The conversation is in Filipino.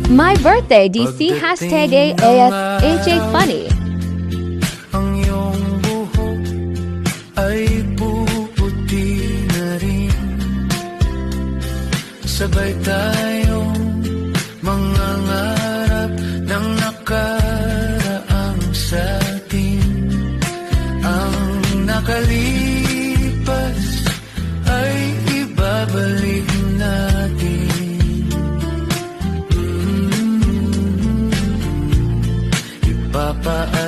My birthday, DC hashtag ASHA funny. Ang iyong buhok ay puputi na rin. Sabay tayong mangangarap ng nakaraang satin. Ang nakalipas ay ibabalik natin. Ipapaalala